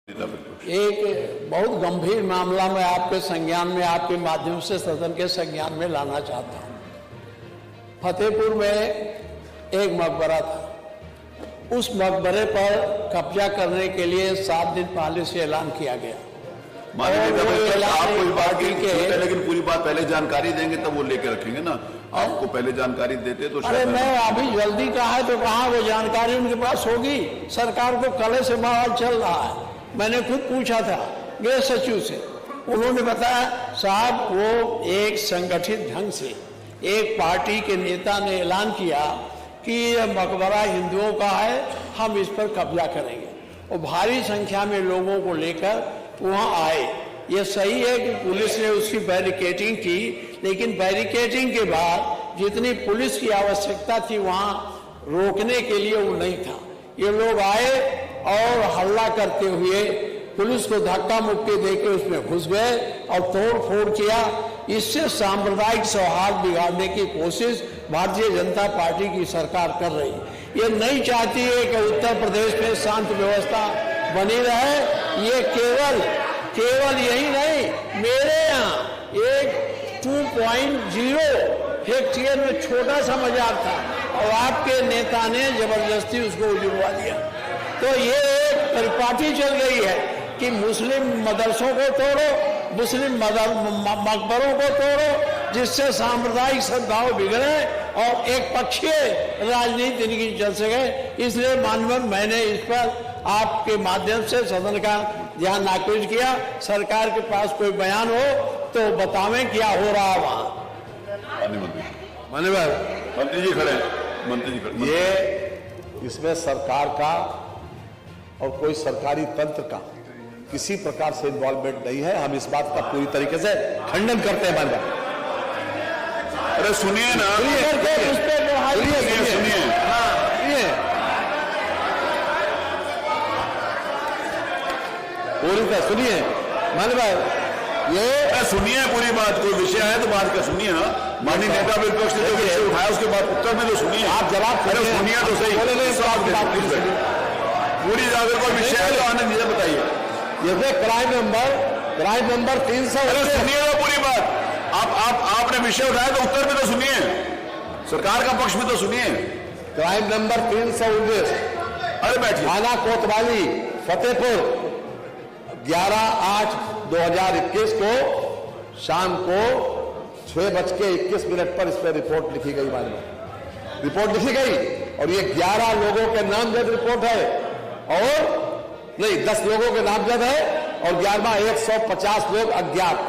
एक बहुत गंभीर मामला मैं आपके संज्ञान में, आपके माध्यम से सदन के संज्ञान में लाना चाहता हूं। फतेहपुर में एक मकबरा था। उस मकबरे पर कब्जा करने के लिए 7 दिन पहले से ऐलान किया गया। आप कोई बात के लेकिन पूरी बात पहले जानकारी देंगे तब वो लेके रखेंगे ना। आपको पहले जानकारी देते तो अरे मैं अभी जल्दी कहा है तो कहा वो जानकारी उनके पास होगी। सरकार को कल से बवाल चल रहा है। मैंने खुद पूछा था गृह सचिव से, उन्होंने बताया साहब वो एक संगठित ढंग से एक पार्टी के नेता ने ऐलान किया कि यह मकबरा हिंदुओं का है, हम इस पर कब्जा करेंगे और भारी संख्या में लोगों को लेकर वहाँ आए। ये सही है कि पुलिस ने उसकी बैरिकेडिंग की, लेकिन बैरिकेडिंग के बाद जितनी पुलिस की आवश्यकता थी वहाँ रोकने के लिए वो नहीं था। ये लोग आए और हल्ला करते हुए पुलिस को धक्का मुक्की देकर उसमें घुस गए और तोड़ फोड़ किया। इससे सांप्रदायिक सौहार्द बिगाड़ने की कोशिश भारतीय जनता पार्टी की सरकार कर रही है। ये नहीं चाहती है कि उत्तर प्रदेश में शांति व्यवस्था बनी रहे। ये केवल यही नहीं, मेरे यहाँ एक 2.0 हेक्टेयर में छोटा सा मजार था और आपके नेता ने जबरदस्ती उसको उजड़वा दिया। तो ये एक परिपाटी चल रही है कि मुस्लिम मदरसों को तोड़ो, मुस्लिम मकबरों को तोड़ो, जिससे सांप्रदायिक सद्भाव बिगड़े और एक पक्षीय राजनीति इनकी चल सके। इसलिए माननीय मैंने इस पर आपके माध्यम से सदन का ध्यान आकृष्ट किया। सरकार के पास कोई बयान हो तो बतावें क्या हो रहा है वहां। मंत्री जी खड़े, मंत्री जी खड़े। ये इसमें सरकार का और कोई सरकारी तंत्र का किसी प्रकार से इन्वॉल्वमेंट नहीं है। हम इस बात का पूरी तरीके से खंडन करते हैं। माननीय अरे सुनिए ना, पूरी तरह सुनिए माननीय, ये सुनिए पूरी बात। कोई विषय है तो बात का सुनिए ना। माननीय नेता विपक्ष ने जो विषय उठाया उसके बाद उत्तर में तो सुनिए। आप जवाब सुनिए तो सही, पूरी अगर कोई विषय है तो आनंद जी बताइए। जैसे क्राइम नंबर 300। अरे सुनिए ना पूरी बात। आपने विषय उठाया तो उत्तर में तो सुनिए, सरकार का पक्ष में तो सुनिए। क्राइम नंबर 319, अरे बैठिए। थाना कोतवाली फतेहपुर 11/8/2021 को शाम को 6:21 पर इस पर रिपोर्ट लिखी गई। मालूम रिपोर्ट लिखी गई और ये 11 लोगों के नामजद रिपोर्ट है और नहीं 10 लोगों के नामजद है और 11वां 150 लोग अज्ञात।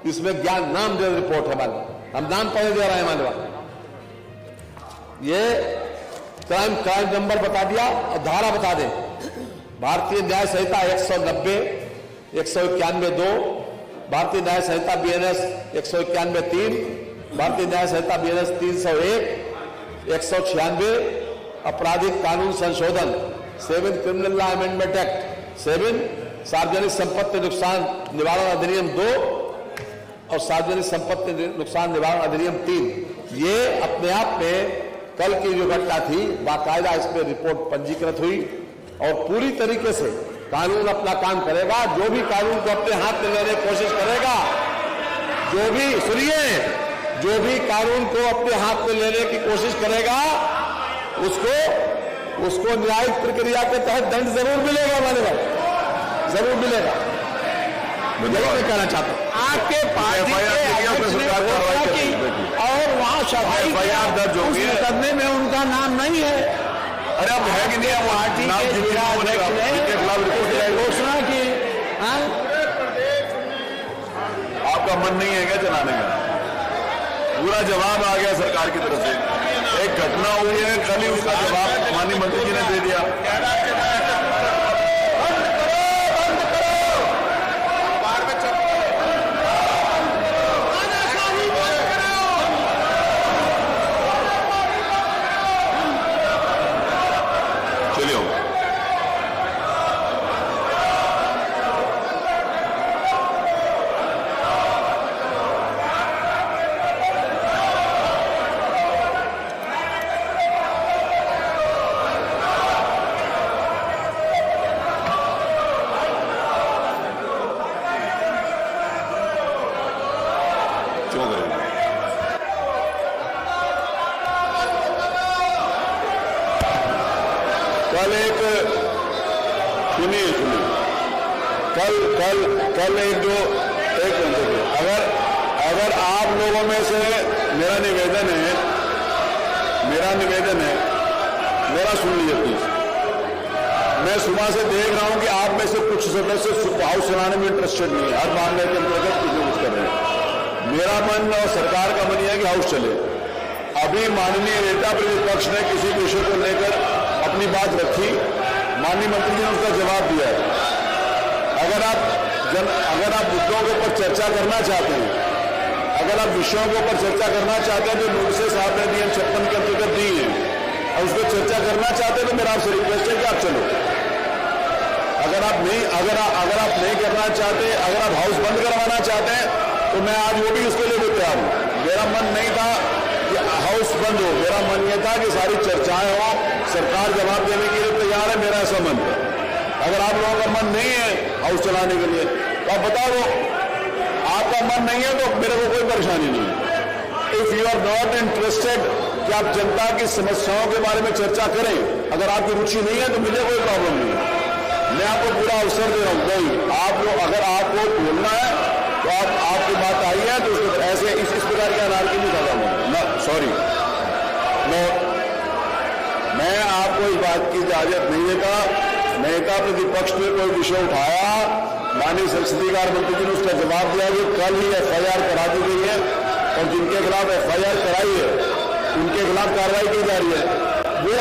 इसमें ज्ञान नामजद रिपोर्ट है। मालूम हम नाम पढ़े दे रहे हैं। मालूम ये क्राइम नंबर बता दिया और धारा बता दें। भारतीय न्याय संहिता 190, 191(2), भारतीय न्याय संहिता BNS 191(3), भारतीय न्याय संहिता BNS 301, 196, आपराधिक कानून संशोधन 7 क्रिमिनल लॉ अमेंडमेंट एक्ट 7, सार्वजनिक संपत्ति नुकसान निवारण अधिनियम 2 और सार्वजनिक संपत्ति नुकसान निवारण अधिनियम 3। ये अपने आप में कल की जो घटना थी बाकायदा इसमें रिपोर्ट पंजीकृत हुई और पूरी तरीके से कानून अपना काम करेगा। जो भी कानून को अपने हाथ में लेने की कोशिश करेगा, जो भी कानून को अपने हाथ में लेने की कोशिश करेगा उसको न्यायिक प्रक्रिया के तहत दंड जरूर मिलेगा। माननीय जरूर मिलेगा। मैं कहना चाहता हूँ आपके पार्टी और वहाँ सफाई करने में उनका नाम नहीं है। अरे अब है कि नहीं? पार्टी के घोषणा की। आपका मन नहीं है क्या चलाने का? पूरा जवाब आ गया सरकार की तरफ से। एक घटना हुई है, कल ही उसका जवाब माननीय मंत्री जी ने दे दिया। सुनिए सुनिए, कल कल कल एक मिनट देखिए, अगर आप लोगों में से मेरा निवेदन है, मेरा सुन लीजिए प्लीज। मैं सुबह से देख रहा हूं कि आप में से कुछ सदस्य हाउस चलाने में इंटरेस्टेड नहीं है, हर मामले के अंतर्गत कुछ कर रहे हैं। मेरा मन और सरकार का मन यह है कि हाउस चले। अभी माननीय नेता प्रतिपक्ष ने किसी विषय को लेकर अपनी बात रखी, माननीय मंत्री जी ने उसका जवाब दिया है। अगर आप मुद्दों के ऊपर चर्चा करना चाहते हैं, अगर आप विषयों के ऊपर चर्चा करना चाहते हैं, तो नोटिस साहब ने नियम 56 के अंतर्गत दी है और उस पर चर्चा करना चाहते हैं, तो मेरा आपसे रिक्वेस्ट है कि आप चलो। अगर आप नहीं करना चाहते, अगर आप हाउस बंद करवाना चाहते हैं, तो मैं आज वो भी उसके लिए भी तैयार हूं। मेरा मन नहीं था कि हाउस बंद हो, मेरा मन यह था कि सारी चर्चाएं हो, सरकार जवाब देने के लिए तैयार है, मेरा ऐसा मन है। अगर आप लोगों का मन नहीं है हाउस चलाने के लिए, तो आप बता दो। आपका मन नहीं है तो मेरे को कोई परेशानी नहीं है। If you are not interested कि आप जनता की समस्याओं के बारे में चर्चा करें, अगर आपकी रुचि नहीं है तो मुझे कोई प्रॉब्लम नहीं है, मैं आपको पूरा अवसर दे रहा हूं। नहीं, आप लोग अगर आपको बोलना है तो आपकी बात आई है तो उसको ऐसे इस प्रकार के अनारकी नहीं करता ना, सॉरी, मैं आपको इस बात की इजाजत नहीं देता। नेता प्रतिपक्ष ने कोई विषय उठाया, माननीय संसदीय कार्य मंत्री जी ने उसका जवाब दिया कि कल ही FIR करा दी गई है और जिनके खिलाफ FIR कराई है उनके खिलाफ कार्रवाई की जा रही है। वो